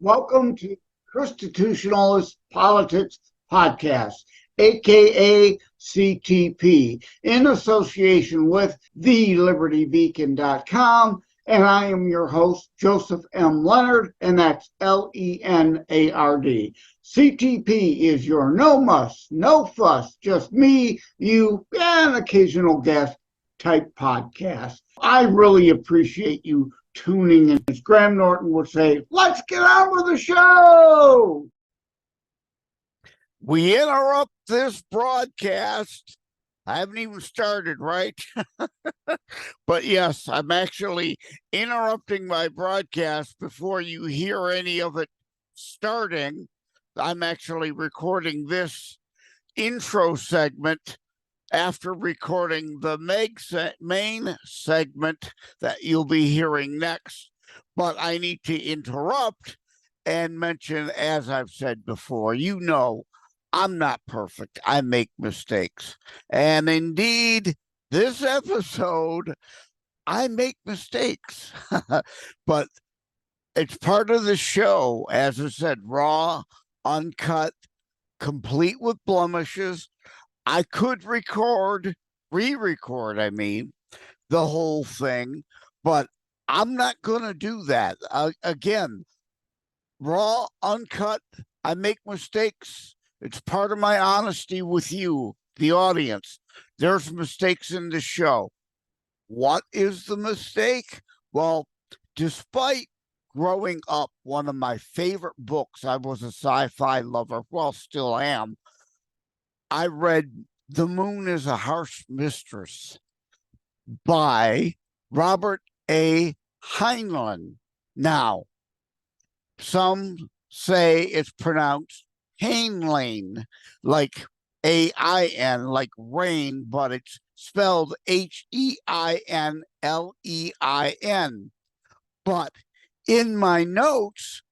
Welcome to ChristiTutionalist Politics podcast, aka CTP, in association with thelibertybeacon.com. And I am your host, Joseph M. Leonard, and that's Lenard. CTP is your no muss, no fuss, just me, you, and occasional guest type podcast. I really appreciate you tuning in. As Graham Norton would say, let's get on with the show. We interrupt this broadcast. I haven't even started, right? But yes, I'm actually interrupting my broadcast before you hear any of it starting. I'm actually recording this intro segment after recording the main segment that you'll be hearing next. But I need to interrupt and mention, as I've said before, you know, I'm not perfect. I make mistakes. And indeed, this episode, I make mistakes. But it's part of the show, as I said, raw, uncut, complete with blemishes. I could re-record, the whole thing, but I'm not going to do that. Again, raw, uncut, I make mistakes. It's part of my honesty with you, the audience. There's mistakes in the show. What is the mistake? Well, despite growing up, one of my favorite books, I was a sci-fi lover, well, still am. I read The Moon is a Harsh Mistress by Robert A. Heinlein. Now, some say it's pronounced Heinlein, like A-I-N, like rain, but it's spelled Heinlein. But in my notes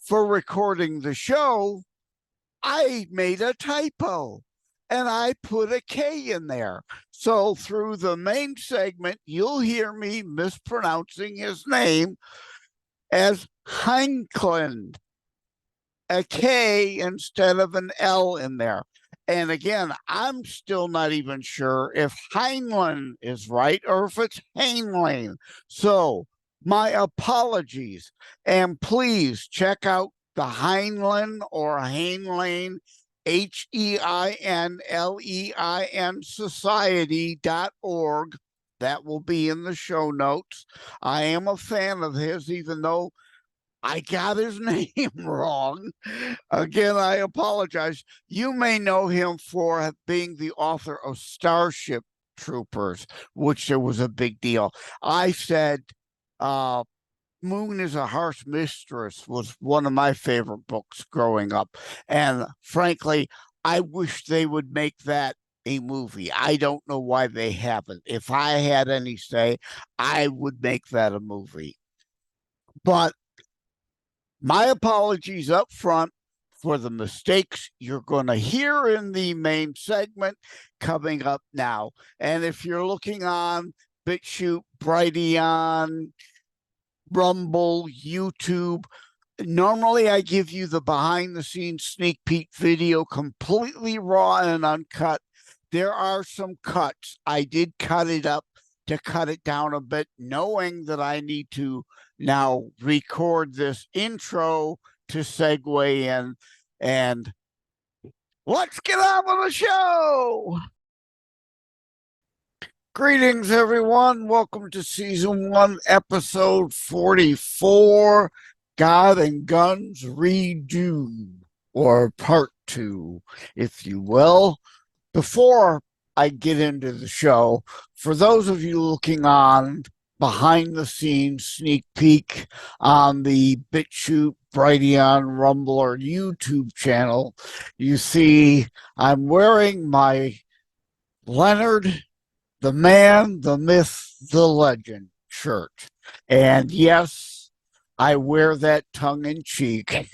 for recording the show, I made a typo and I put a K in there. So through the main segment, you'll hear me mispronouncing his name as Heinlein. A K instead of an L in there. And again, I'm still not even sure if Heinlein is right or if it's Heinlein. So my apologies. And please check out the Heinlein or Heinlein, Heinlein society.org. That will be in the show notes. I am a fan of his, even though I got his name wrong. Again, I apologize. You may know him for being the author of Starship Troopers, which there was a big deal. I said Moon is a Harsh Mistress was one of my favorite books growing up. And frankly, I wish they would make that a movie. I don't know why they haven't. If I had any say, I would make that a movie. But my apologies up front for the mistakes you're going to hear in the main segment coming up now. And if you're looking on Bitchute, Brighteon, Rumble, YouTube, normally I give you the behind-the-scenes sneak peek video completely raw and uncut. There are some cuts. I did cut it up to cut it down a bit, knowing that I need to now record this intro to segue in, and let's get on with the show. Greetings, everyone. Welcome to Season 1, Episode 44, God and Guns Redo, or Part 2, if you will. Before I get into the show, for those of you looking on behind the scenes sneak peek on the Bitchute, Brighteon, Rumble, or YouTube channel, you see I'm wearing my Leonard, the man, the myth, the legend shirt. And yes, I wear that tongue in cheek.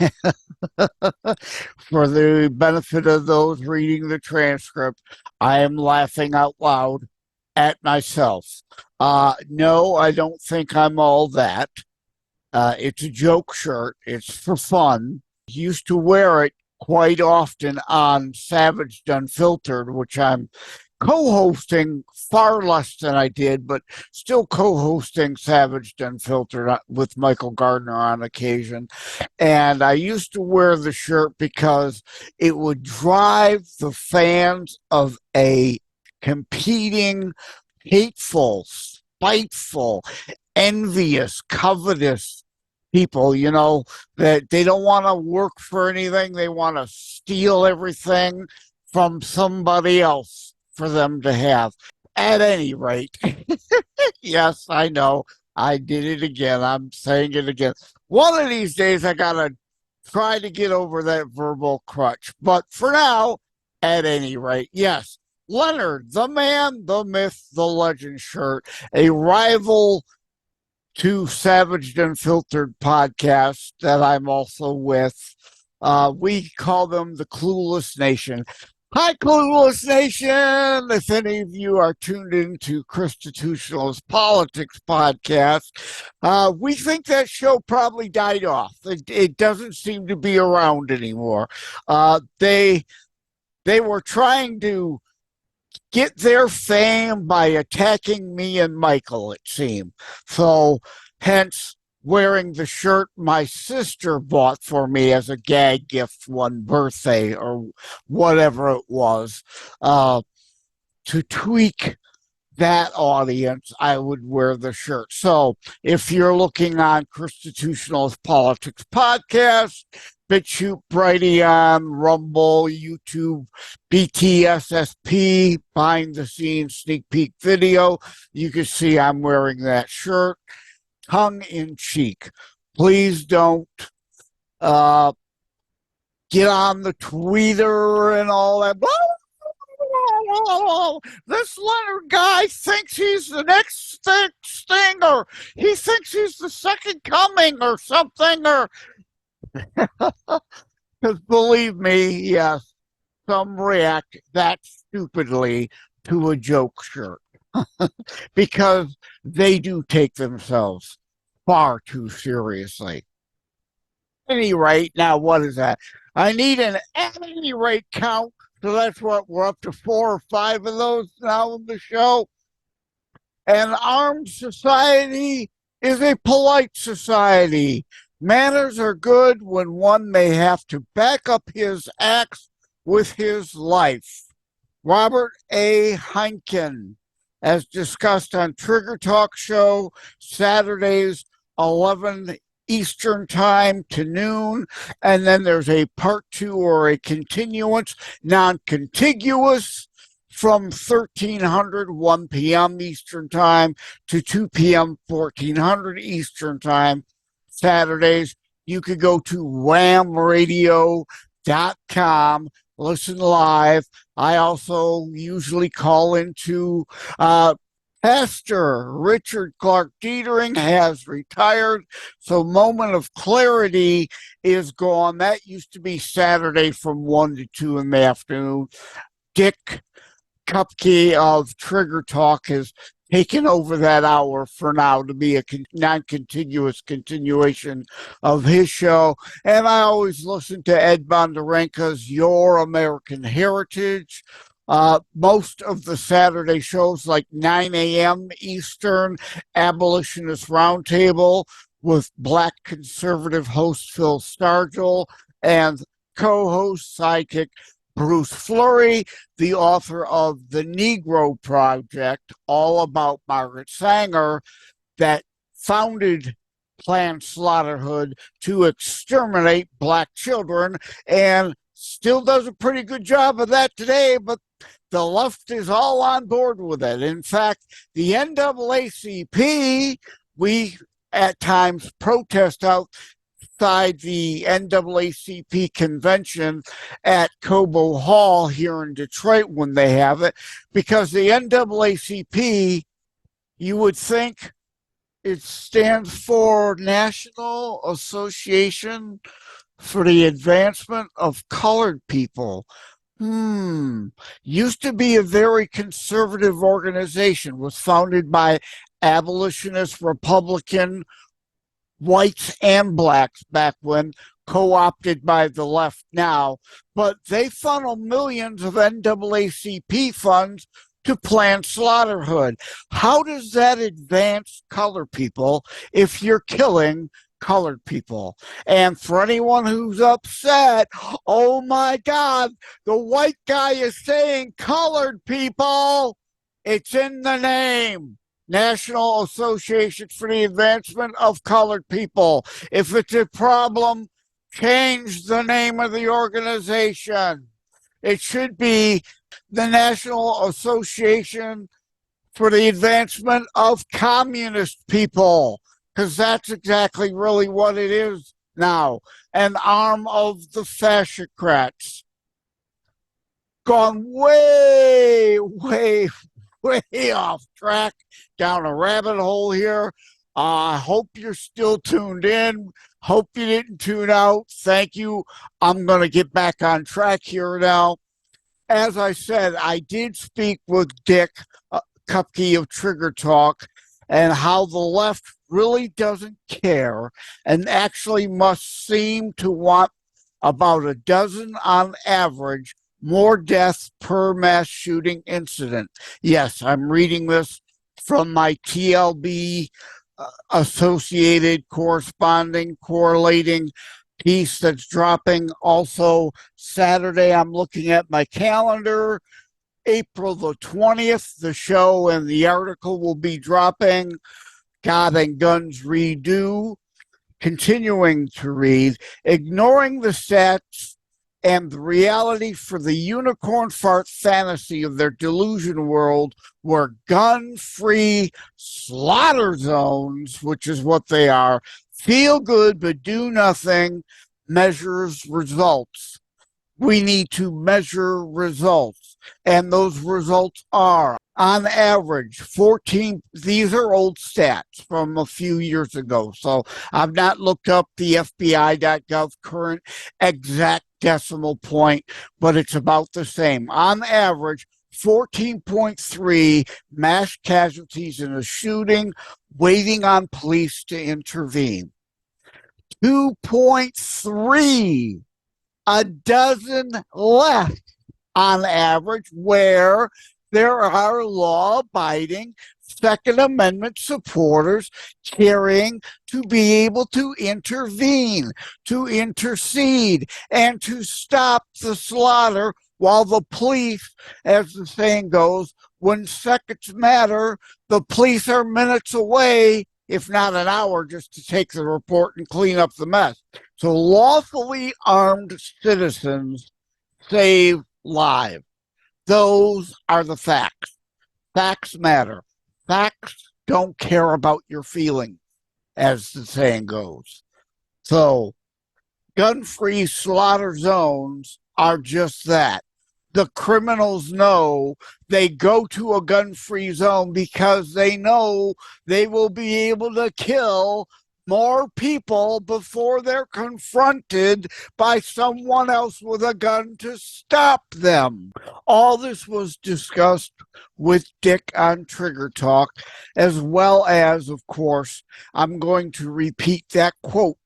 For the benefit of those reading the transcript, I am laughing out loud at myself. No, I don't think I'm all that. It's a joke shirt. It's for fun. Used to wear it quite often on Savage Unfiltered, which I'm co-hosting far less than I did, but still co-hosting Savage Unfiltered with Michael Gardner on occasion. And I used to wear the shirt because it would drive the fans of a competing, hateful, spiteful, envious, covetous people, that they don't want to work for anything. They want to steal everything from somebody else for them to have. At any rate, yes, I know. I did it again. I'm saying it again. One of these days, I got to try to get over that verbal crutch. But for now, at any rate, yes, Leonard, the man, the myth, the legend shirt, a rival to Savage Unfiltered podcasts that I'm also with. We call them the Clueless Nation. Hi, Clueless Nation! If any of you are tuned into ChristiTutionalist Politics podcast, we think that show probably died off. It doesn't seem to be around anymore. They were trying to get their fame by attacking me and Michael, it seemed. So, hence, wearing the shirt my sister bought for me as a gag gift one birthday or whatever it was, to tweak that audience, I would wear the shirt. So if you're looking on ChristiTutionalist Politics podcast, Bitchute, Brighteon, Rumble, YouTube, BTS behind the scenes sneak peek video, you can see I'm wearing that shirt, tongue in cheek. Please don't get on the Twitter and all that. This Leonard guy thinks he's the next thing, or he thinks he's the second coming or something, or because believe me, yes, some react that stupidly to a joke shirt because they do take themselves far too seriously. Any rate, now what is that? I need an any rate count. So that's what we're up to 4 or 5 of those now in the show. An armed society is a polite society. Manners are good when one may have to back up his acts with his life. Robert A. Heinlein, as discussed on Trigger Talk Show, Saturdays, 11 Eastern time to noon, and then there's a part 2 or a continuance, non-contiguous, from 1300 1 p.m. Eastern time to 2 p.m. 1400 Eastern time, Saturdays. You could go to whamradio.com, listen live. I also usually call into Pastor Richard Clark Dietering has retired, so Moment of Clarity is gone. That used to be Saturday from 1 to 2 in the afternoon. Dick Cupkey of Trigger Talk has taken over that hour for now to be a non-contiguous continuation of his show. And I always listen to Ed Bondarenka's Your American Heritage. Most of the Saturday shows, like 9 a.m. Eastern, Abolitionist Roundtable with Black conservative host Phil Stargell and co-host sidekick Bruce Fleury, the author of The Negro Project, all about Margaret Sanger, that founded Planned Slaughterhood to exterminate Black children, and still does a pretty good job of that today, but the left is all on board with it. In fact, the NAACP, we at times protest outside the NAACP convention at Cobo Hall here in Detroit when they have it, because the NAACP, you would think it stands for National Association for the Advancement of Colored People. Used to be a very conservative organization, was founded by abolitionist Republican whites and blacks back when, co-opted by the left now, but they funnel millions of NAACP funds to Planned Slaughterhood. How does that advance colored people if you're killing colored people? And for anyone who's upset, oh my God, the white guy is saying colored people. It's in the name. National Association for the Advancement of Colored People. If it's a problem, change the name of the organization. It should be the National Association for the Advancement of Communist People, because that's exactly really what it is now, an arm of the fascocrats. Gone way, way, way off track, down a rabbit hole here. I hope you're still tuned in. Hope you didn't tune out. Thank you. I'm going to get back on track here now. As I said, I did speak with Dick Kupke of Trigger Talk and how the left really doesn't care and actually must seem to want about a dozen on average more deaths per mass shooting incident. Yes, I'm reading this from my TLB associated correlating piece that's dropping. Also, Saturday, I'm looking at my calendar. April the 20th, the show and the article will be dropping. God and Guns Redo. Continuing to read, ignoring the stats and the reality for the unicorn fart fantasy of their delusion world where gun-free slaughter zones, which is what they are, feel good but do nothing, measures results. We need to measure results, and those results are, on average, 14, these are old stats from a few years ago, so I've not looked up the FBI.gov current exact decimal point, but it's about the same. On average, 14.3 mass casualties in a shooting, waiting on police to intervene. 2.3, a dozen left on average, where there are law-abiding Second Amendment supporters caring to be able to intervene, to intercede, and to stop the slaughter while the police, as the saying goes, when seconds matter, the police are minutes away, if not an hour, just to take the report and clean up the mess. So lawfully armed citizens save lives. Those are the facts. Facts matter. Facts don't care about your feelings, as the saying goes. So, gun-free slaughter zones are just that. The criminals know they go to a gun-free zone because they know they will be able to kill more people before they're confronted by someone else with a gun to stop them. All this was discussed with Dick on Trigger Talk, as well as, of course, I'm going to repeat that quote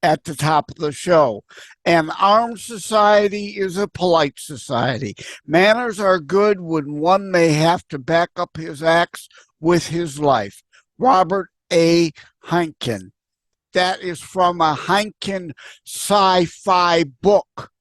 at the top of the show. An armed society is a polite society. Manners are good when one may have to back up his acts with his life. Robert A. Heinlein. That is from a Heinlein sci-fi book.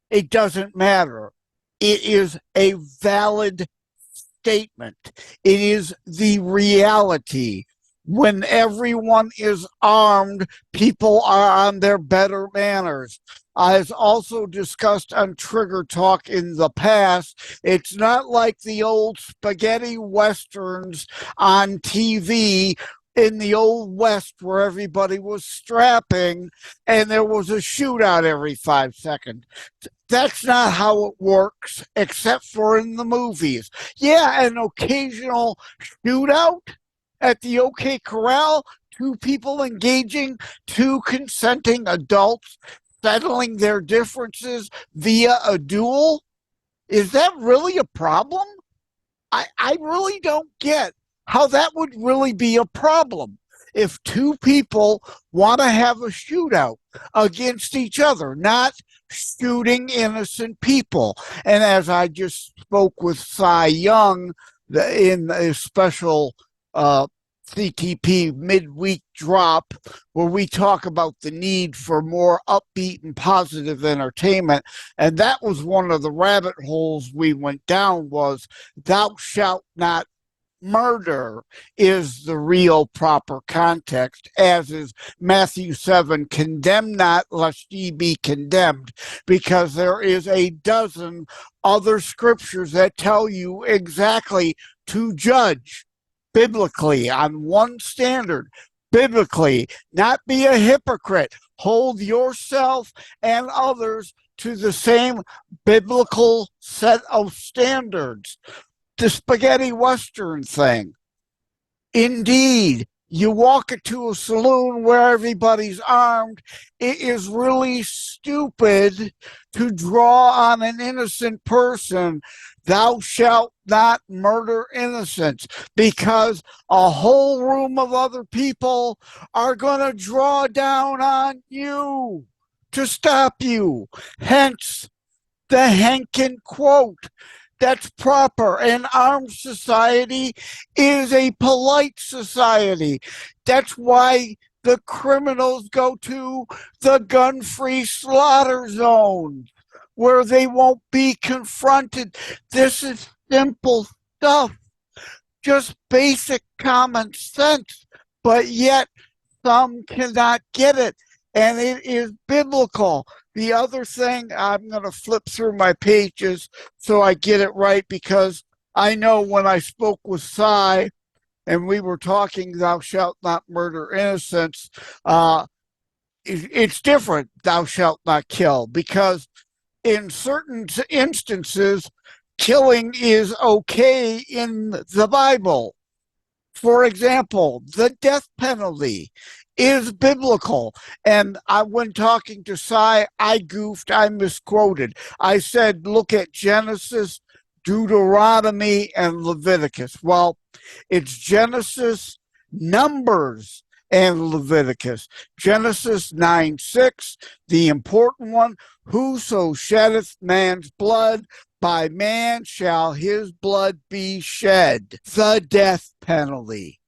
It doesn't matter. It is a valid statement. It is the reality. When everyone is armed, people are on their better manners. As also discussed on Trigger Talk in the past, it's not like the old spaghetti westerns on TV in the old West where everybody was strapping and there was a shootout every 5 seconds. That's not how it works, except for in the movies. Yeah, an occasional shootout at the OK Corral, 2 people engaging, 2 consenting adults settling their differences via a duel. Is that really a problem? I really don't get how that would really be a problem. if two people want to have a shootout against each other, not shooting innocent people. And as I just spoke with Cy Young in a special CTP midweek drop, where we talk about the need for more upbeat and positive entertainment. And that was one of the rabbit holes we went down, was thou shalt not murder is the real proper context, as is Matthew 7, condemn not lest ye be condemned, because there is a dozen other scriptures that tell you exactly to judge biblically on one standard. Biblically, not be a hypocrite. Hold yourself and others to the same biblical set of standards. The spaghetti western thing. Indeed, you walk into a saloon where everybody's armed. It is really stupid to draw on an innocent person, thou shalt not murder innocents, because a whole room of other people are going to draw down on you to stop you. Hence the Henkin quote. That's proper. An armed society is a polite society. That's why the criminals go to the gun-free slaughter zones, where they won't be confronted. This is simple stuff, just basic common sense, but yet some cannot get it, and it is biblical. The other thing, I'm going to flip through my pages so I get it right, because I know when I spoke with Cy and we were talking, thou shalt not murder innocents, it's different, thou shalt not kill, because in certain instances, killing is okay in the Bible. For example, the death penalty is biblical. And when talking to Cy, I goofed, I misquoted. I said, look at Genesis, Deuteronomy, and Leviticus. Well, it's Genesis, Numbers, and Leviticus. Genesis 9:6, the important one, whoso sheddeth man's blood, by man shall his blood be shed. The death penalty.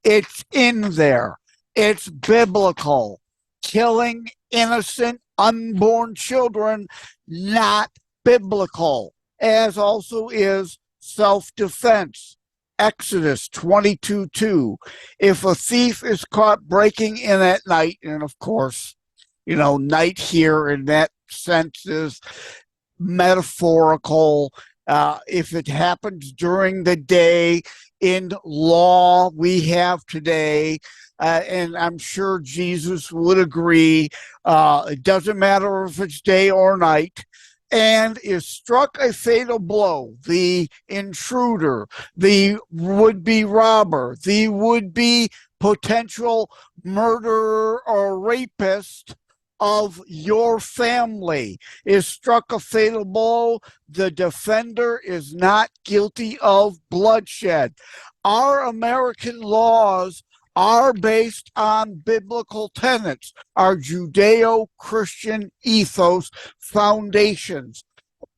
It's in there. It's biblical. Killing innocent, unborn children, not biblical, as also is self-defense. Exodus 22:2. If a thief is caught breaking in at night, and of course, night here in that sense is metaphorical. If it happens during the day, in law we have today, and I'm sure Jesus would agree, it doesn't matter if it's day or night, and is struck a fatal blow, the intruder, the would-be robber, the would-be potential murderer or rapist of your family is struck a fatal blow, the defender is not guilty of bloodshed. Our American laws are based on biblical tenets, our Judeo-Christian ethos foundations.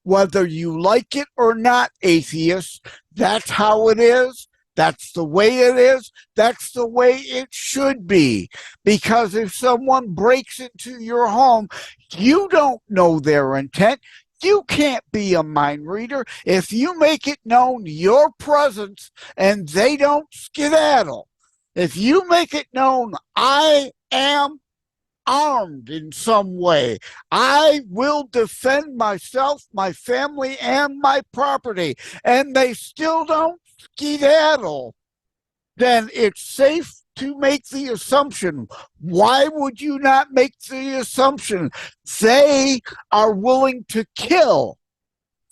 Whether you like it or not, atheists, that's how it is. That's the way it is. That's the way it should be. Because if someone breaks into your home, you don't know their intent. You can't be a mind reader. If you make it known your presence and they don't skedaddle, if you make it known I am armed in some way, I will defend myself, my family, and my property, and they still don't skedaddle, then it's safe to make the assumption. Why would you not make the assumption they are willing to kill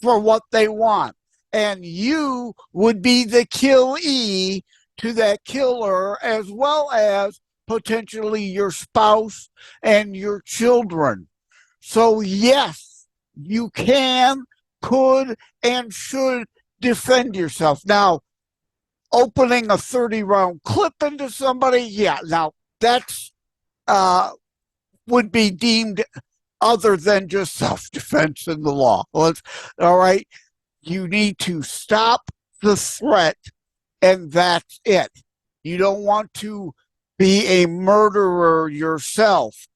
for what they want, and you would be the killee to that killer, as well as potentially your spouse and your children? So yes, you can, could, and should defend yourself. Now, opening a 30-round clip into somebody, yeah, now that's would be deemed other than just self-defense in the law. All right, you need to stop the threat, and that's it. You don't want to be a murderer yourself.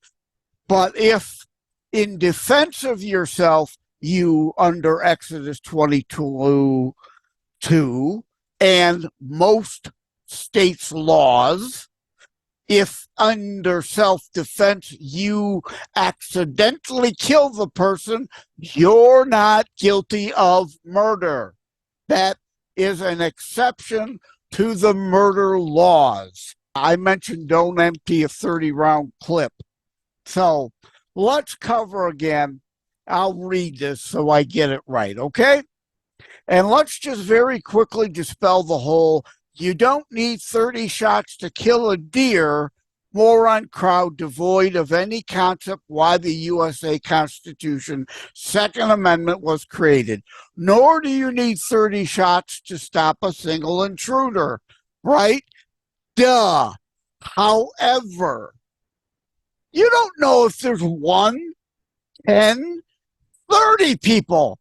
But if in defense of yourself, you, under Exodus 22:2 and most states' laws, if under self-defense you accidentally kill the person, you're not guilty of murder. That is an exception to the murder laws. I mentioned don't empty a 30-round clip. So let's cover again. I'll read this so I get it right, okay? And let's just very quickly dispel the whole "you don't need 30 shots to kill a deer" moron crowd devoid of any concept why the USA Constitution Second Amendment was created. Nor do you need 30 shots to stop a single intruder, right? Duh. However, you don't know if there's 1, 10, 30 people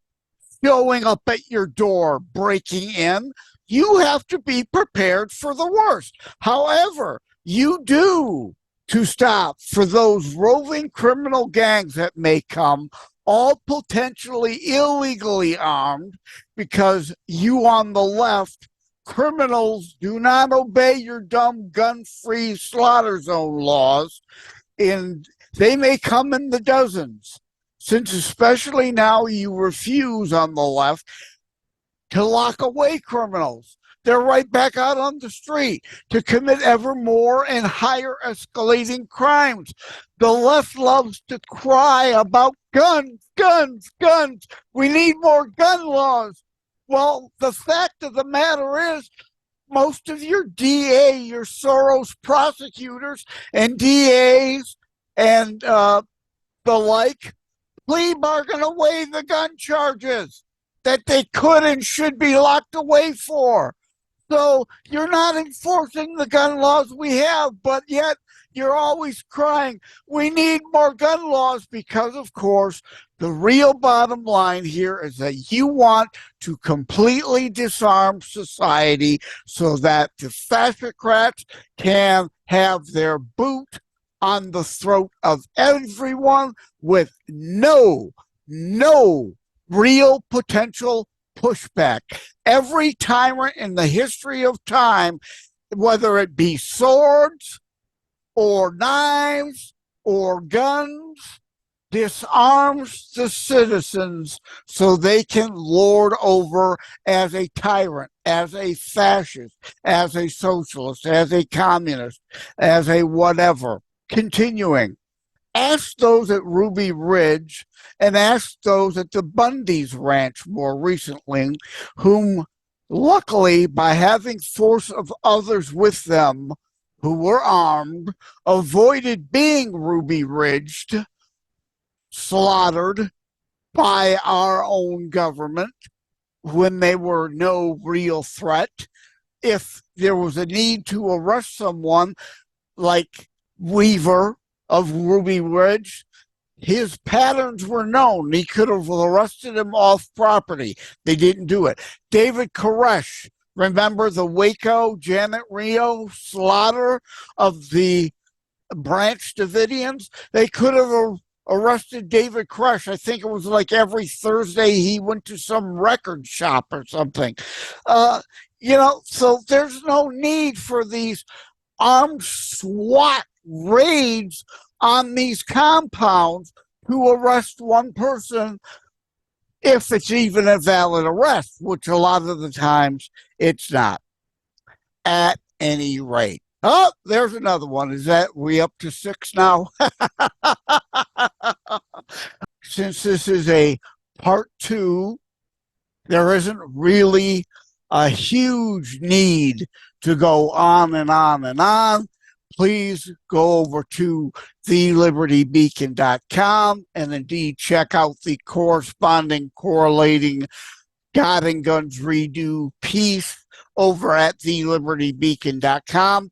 showing up at your door, breaking in. You have to be prepared for the worst. However, you do to stop for those roving criminal gangs that may come, all potentially illegally armed, because you on the left, criminals, do not obey your dumb gun-free slaughter zone laws, and they may come in the dozens, since especially now you refuse on the left to lock away criminals. They're right back out on the street to commit ever more and higher escalating crimes. The left loves to cry about guns, guns, guns. We need more gun laws. Well, the fact of the matter is, most of your DA, your Soros prosecutors and DAs and the like, plea bargain away the gun charges that they could and should be locked away for. So you're not enforcing the gun laws we have, but yet you're always crying, we need more gun laws, because, of course, the real bottom line here is that you want to completely disarm society so that the fascocrats can have their boot on the throat of everyone with no real potential pushback. Every tyrant in the history of time, whether it be swords or knives or guns, disarms the citizens so they can lord over as a tyrant, as a fascist, as a socialist, as a communist, as a whatever. Continuing, ask those at Ruby Ridge and ask those at the Bundy's ranch more recently, whom luckily, by having force of others with them who were armed, avoided being Ruby Ridged, slaughtered by our own government when they were no real threat. If there was a need to arrest someone like Weaver of Ruby Ridge, his patterns were known. He could have arrested him off property. They didn't do it. David Koresh, remember the Waco Janet Rio slaughter of the Branch Davidians? They could have arrested David Koresh. I think it was like every Thursday he went to some record shop or something. So there's no need for these armed SWAT raids on these compounds to arrest one person, if it's even a valid arrest, which a lot of the times it's not. At any rate. Oh, there's another one. Is that we up to 6 now? Since this is a part 2, there isn't really a huge need to go on and on and on. Please go over to thelibertybeacon.com and indeed check out the corresponding correlating God and Guns Redo piece over at thelibertybeacon.com.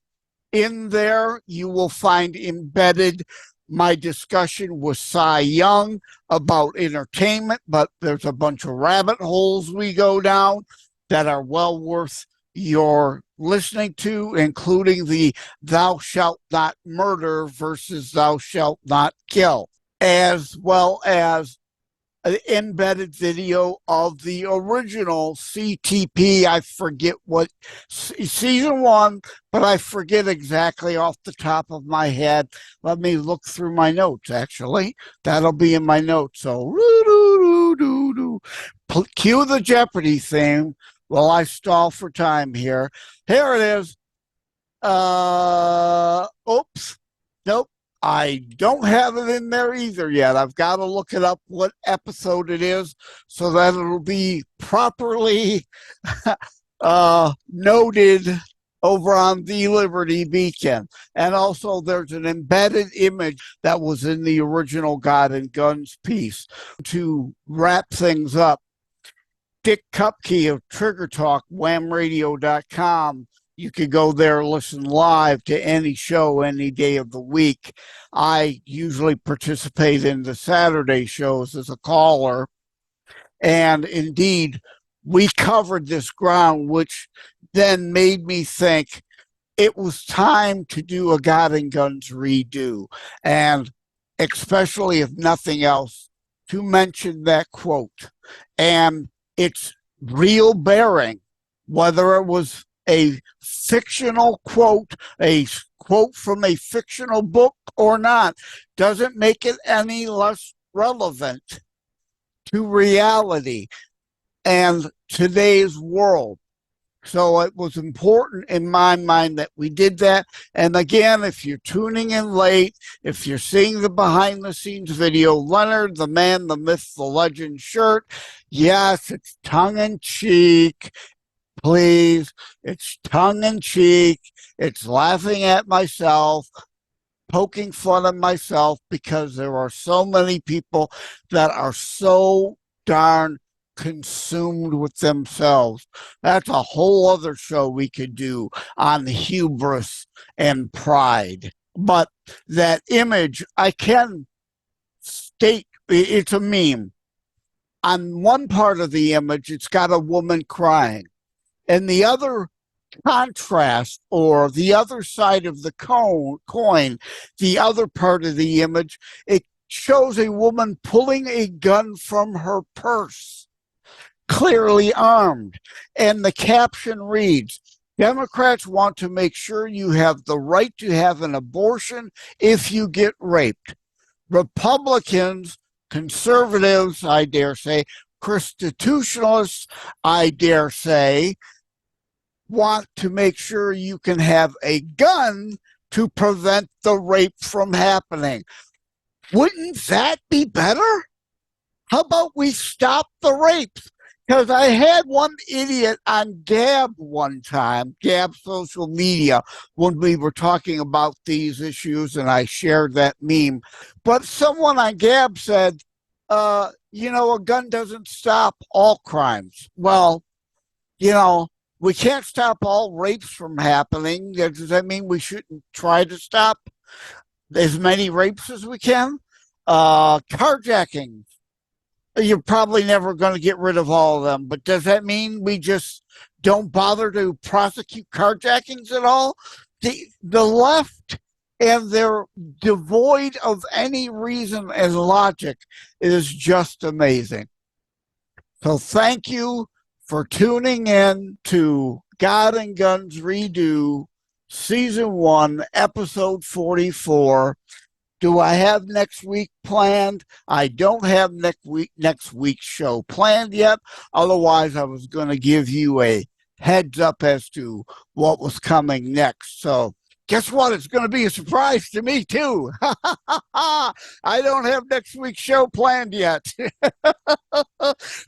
In there, you will find embedded my discussion with Cy Young about entertainment, but there's a bunch of rabbit holes we go down that are well worth your listening to, including the thou shalt not murder versus thou shalt not kill, as well as an embedded video of the original CTP. I forget what season 1, but I forget exactly off the top of my head. Let me look through my notes, actually. That'll be in my notes. So, cue the Jeopardy theme while I stall for time here. Here it is. Oops. Nope. I don't have it in there either yet. I've got to look it up what episode it is so that it'll be properly noted over on the Liberty Beacon. And also there's an embedded image that was in the original God and Guns piece. To wrap things up, Dick Kupke of Trigger Talk, whamradio.com. You could go there, listen live to any show any day of the week. I usually participate in the Saturday shows as a caller. And indeed, we covered this ground, which then made me think it was time to do a God and Guns redo. And especially if nothing else, to mention that quote. And its real bearing, whether it was a fictional quote, a quote from a fictional book or not, doesn't make it any less relevant to reality and today's world. So it was important in my mind that we did that. And again, if you're tuning in late, if you're seeing the behind the scenes video, Leonard, the man, the myth, the legend shirt, yes, it's tongue in cheek. Please, it's tongue in cheek. It's laughing at myself, poking fun at myself, because there are so many people that are so darn consumed with themselves. That's a whole other show we could do on hubris and pride. But that image, I can state, it's a meme. On one part of the image, it's got a woman crying. And the other contrast, or the other side of the coin, the other part of the image, it shows a woman pulling a gun from her purse, clearly armed. And the caption reads, Democrats want to make sure you have the right to have an abortion if you get raped. Republicans, conservatives, I dare say, ChristiTutionalists, I dare say, want to make sure you can have a gun to prevent the rape from happening. Wouldn't that be better? How about we stop the rapes? Because I had one idiot on Gab one time, Gab social media, when we were talking about these issues, and I shared that meme. But someone on Gab said, a gun doesn't stop all crimes. Well, we can't stop all rapes from happening. Does that mean we shouldn't try to stop as many rapes as we can? Carjacking. You're probably never going to get rid of all of them, but does that mean we just don't bother to prosecute carjackings at all? The left, and they're devoid of any reason and logic, is just amazing. So thank you for tuning in to God and Guns Redo, Season 1, Episode 44. Do I have next week planned? I don't have next week's show planned yet. Otherwise, I was going to give you a heads up as to what was coming next. So guess what? It's going to be a surprise to me, too. I don't have next week's show planned yet.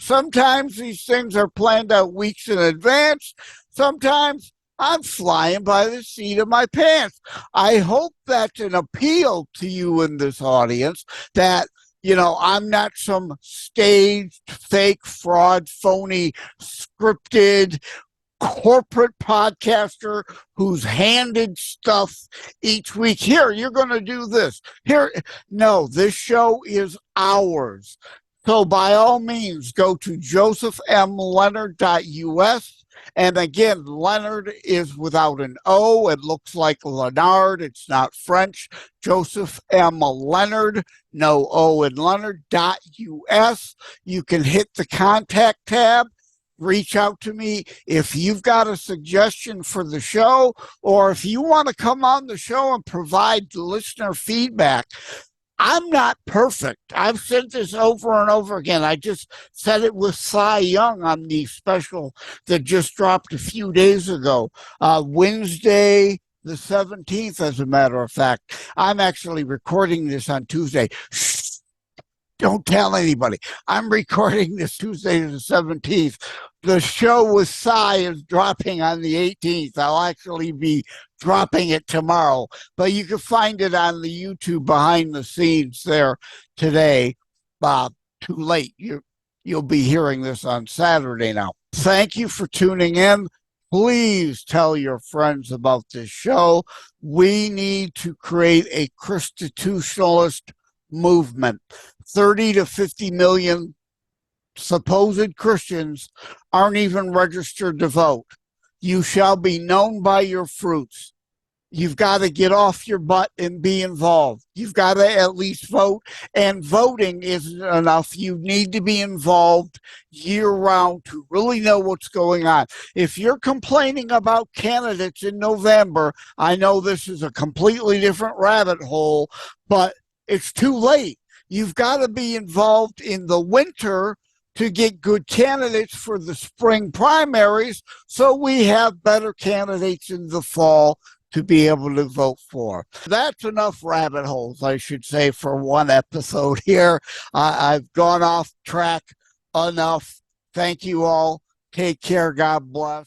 Sometimes these things are planned out weeks in advance. Sometimes I'm flying by the seat of my pants. I hope that's an appeal to you in this audience, that, I'm not some staged, fake, fraud, phony, scripted, corporate podcaster who's handed stuff each week. Here, you're going to do this. Here, no, this show is ours. So by all means, go to josephmleonard.us. And again, Leonard is without an O. It looks like Leonard. It's not French. Joseph M. Leonard, no O in Leonard.us. You can hit the contact tab. Reach out to me if you've got a suggestion for the show, or if you want to come on the show and provide listener feedback. I'm not perfect. I've said this over and over again. I just said it with Cy Young on the special that just dropped a few days ago, Wednesday the 17th, as a matter of fact. I'm actually recording this on Tuesday. Shh, don't tell anybody. I'm recording this Tuesday the 17th. The show with Cy is dropping on the 18th. I'll actually be dropping it tomorrow, but you can find it on the YouTube behind the scenes there today. Too late. You'll be hearing this on Saturday now. Thank you for tuning in. Please tell your friends about this show. We need to create a ChristiTutionalist movement. 30 to 50 million supposed Christians aren't even registered to vote. You shall be known by your fruits. You've got to get off your butt and be involved. You've got to at least vote, and voting isn't enough. You need to be involved year-round to really know what's going on. If you're complaining about candidates in November, I know this is a completely different rabbit hole, but it's too late. You've got to be involved in the winter to get good candidates for the spring primaries, so we have better candidates in the fall to be able to vote for. That's enough rabbit holes, I should say, for one episode here. I've gone off track enough. Thank you all. Take care. God bless.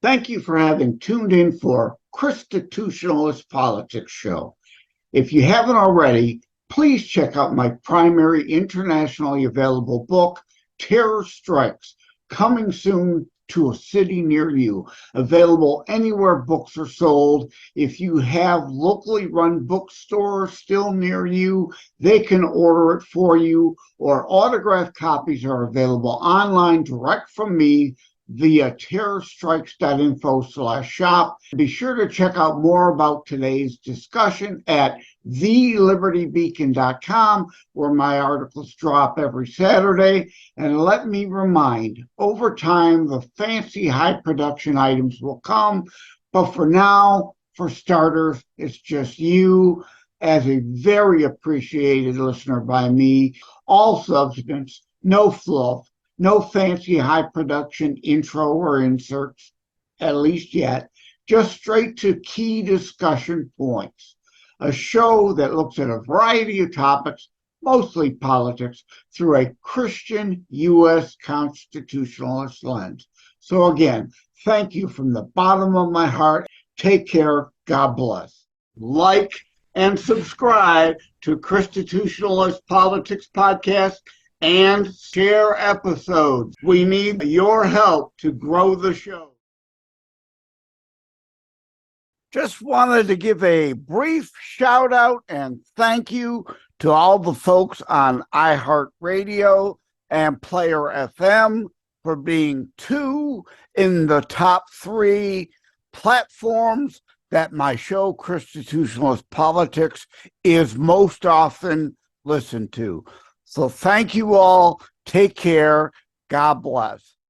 Thank you for having tuned in for ChristiTutionalist Politics show. If you haven't already, please check out my primary internationally available book, Terror Strikes, coming soon to a city near you. Available anywhere books are sold. If you have locally run bookstores still near you, they can order it for you, or autographed copies are available online direct from me via terrorstrikes.info/shop. Be sure to check out more about today's discussion at thelibertybeacon.com, where my articles drop every Saturday. And let me remind, over time, the fancy high production items will come. But for now, for starters, it's just you as a very appreciated listener by me. All substance, no fluff, no fancy high production intro or inserts, at least yet, just straight to key discussion points. A show that looks at a variety of topics, mostly politics, through a Christian U.S. constitutionalist lens. So again, thank you from the bottom of my heart. Take care. God bless. Like and subscribe to ChristiTutionalist Politics podcast and share episodes. We need your help to grow the show. Just wanted to give a brief shout out and thank you to all the folks on iHeartRadio and Player FM for being two in the top 3 platforms that my show, ChristiTutionalist Politics, is most often listened to. So thank you all. Take care. God bless.